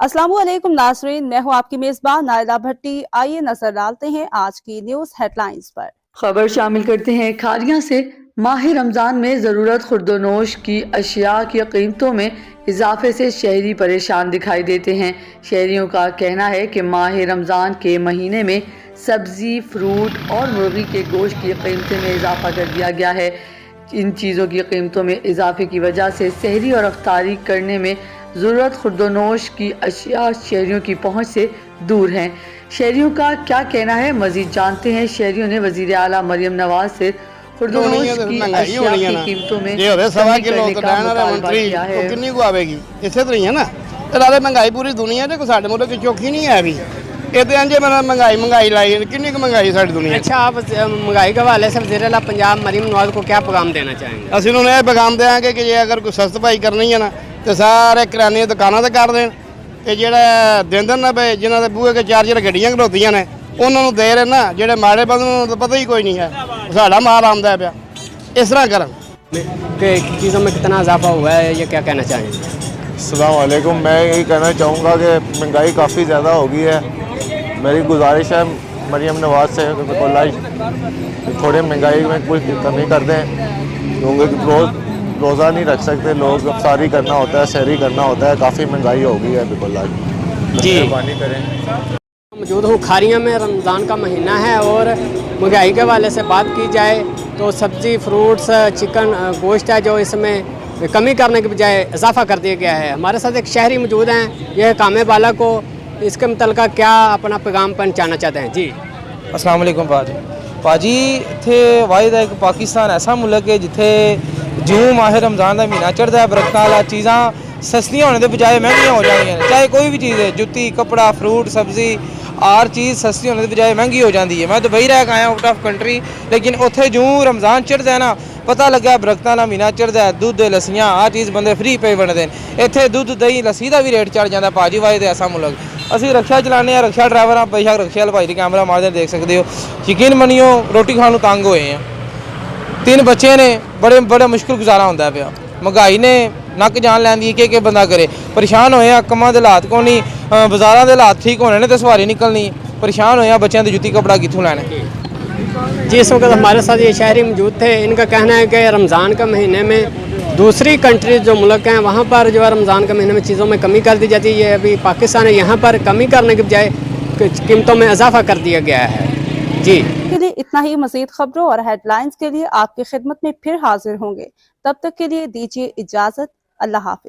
अस्सलामु अलैकुम नाज़रीन, मैं हूँ आपकी मेज़बान नाइला भट्टी। आइए नजर डालते हैं आज की न्यूज़ हेडलाइंस पर। खबर शामिल करते हैं खारियां से। माह रमज़ान में ज़रूरत खुर्दोनोश की अशिया की कीमतों में इजाफे से शहरी परेशान दिखाई देते हैं। शहरियों का कहना है कि माह रमज़ान के महीने में सब्ज़ी, फ्रूट और मुर्गी के गोश्त की कीमतों में इजाफा कर दिया गया है। इन चीज़ों की कीमतों में इजाफे की वजह से सहरी और अफ्तारी करने में ज़रूरत खुर्दोनोश की अशिया शहरियों की पहुँच से दूर हैं। शहरियों का क्या कहना है, मजीद जानते हैं। शहरियों ने वज़ीर आला मरियम नवाज से खुर्दोनोश की अशिया की कीमतों में सवा किलो तो मंत्री तो कितनी को आवेगी, इसे तो ही है ना। नाले महंगाई पूरी दुनिया को साडे मुल्क की चौखी नहीं है भी। ये तो अंजे मैंने महंगाई लाई कितनी महंगाई सारी दुनिया। अच्छा, आप महंगाई के हवाले से वज़ीर आला पंजाब मरियम नवाज को क्या पैगाम देना चाहेंगे? असं उन्होंने ये पैगाम देंगे कि जे अगर कोई सस्त भाई करनी है ना तो सारे किराने दुकानों से कर दें, ਜਿਹੜਾ ਦਿੰਦੇ ਨਾ ਬਈ ਜਿਨ੍ਹਾਂ ਦੇ ਬੂਹੇ ਕੇ ਚਾਰ ਗੱਡੀਆਂ ਖਲੋਤੀਆਂ ਨੇ ਉਹਨਾਂ ਨੂੰ ਦੇ ਰਹੇ ਨਾ, ਜਿਹੜੇ ਮਾੜੇ ਬੰਦੇ ਨੂੰ ਤਾਂ ਪਤਾ ਹੀ ਕੋਈ ਨਹੀਂ ਹੈ ਸਾਡਾ ਮਾਲ ਆਉਂਦਾ ਪਿਆ। ਇਸ ਤਰ੍ਹਾਂ ਕਰਨ कि चीज़ों में कितना इजाफा हुआ है, ये क्या कहना चाहेंगे? अस्सलाम वालेकुम। मैं यही कहना चाहूँगा कि महंगाई काफ़ी ज़्यादा हो गई है। मेरी गुजारिश है मरियम नवाज से थोड़ी महंगाई में कुछ कमी कर दें, क्योंकि रोज़ा नहीं रख सकते लोग, अफ्तारी करना होता है, सहरी करना होता है। काफ़ी महंगाई हो गई है। बिल्कुल जी, पानी करें। मौजूद हूँ खारिया में। रमज़ान का महीना है और महंगाई के हवाले से बात की जाए तो सब्ज़ी, फ्रूट्स, चिकन, गोश्त है जो इसमें कमी करने के बजाय इजाफा कर दिया गया है। हमारे साथ एक शहरी मौजूद हैं, यह कामे बाला को इसके मुतल्लिक़ क्या अपना पैगाम पहुँचाना चाहते हैं? जी अस्सलाम वालेकुम भाजी। इत्थे वाहिद है कि पाकिस्तान ऐसा मुल्क है जिथे जूं माह रमज़ान का महीना चढ़ता है, बरकत वाला चीज़ा सस्तियां होने के बजाय महंगियां हो जाएंगी। चाहे कोई भी चीज़ है, जुत्ती, कपड़ा, फ्रूट, सब्जी, हर चीज़ सस्ती होने के बजाय महंगी हो जाती है। मैं दुबई रह के आया आउट ऑफ कंट्री, लेकिन उत्थे जूं रमज़ान चढ़ता है ना, पता लगा बरकत वाला महीना चढ़ता है, दुध लस्सियां हर चीज़ बंदे फ्री पे बनते हैं। इत्थे दुध, दही, लस्सी का भी रेट चढ़ जाता भाजी। वाहिद ऐसा मुल्क। ਅਸੀਂ रक्षा चलाने हैं, रक्षा ड्राइवर हाँ, बेशक रक्षा वाले भाई के कैमरा मारते देख सकते हो। यकीन मनियो रोटी खाने तंग होए हैं, 3 बच्चे ने, बड़े मुश्किल गुजारा होंदा है पिया। महंगाई ने नक जान लैंदी है कि बंदा करे। परेशान होए हैं, कमां दे हालात को नहीं, बाजारां दे हालात ठीक होने ने तो सवारी निकलनी। परेशान होए हैं, बच्चों की जुत्ती कपड़ा कित्थों लैने। जी, इस वक्त हमारे साथ ये शहरी मौजूद थे। इनका कहना है कि रमज़ान के महीने में दूसरी कंट्रीज जो मुल्क हैं वहाँ पर जो है रमज़ान के महीने में चीज़ों में कमी कर दी जाती है। अभी पाकिस्तान है, यहाँ पर कमी करने के बजाय कीमतों में इजाफा कर दिया गया है। जी, के लिए इतना ही। मज़ीद खबरों और हेडलाइंस के लिए आपकी खिदमत में फिर हाजिर होंगे। तब तक के लिए दीजिए इजाज़त। अल्लाह हाफ़िज़।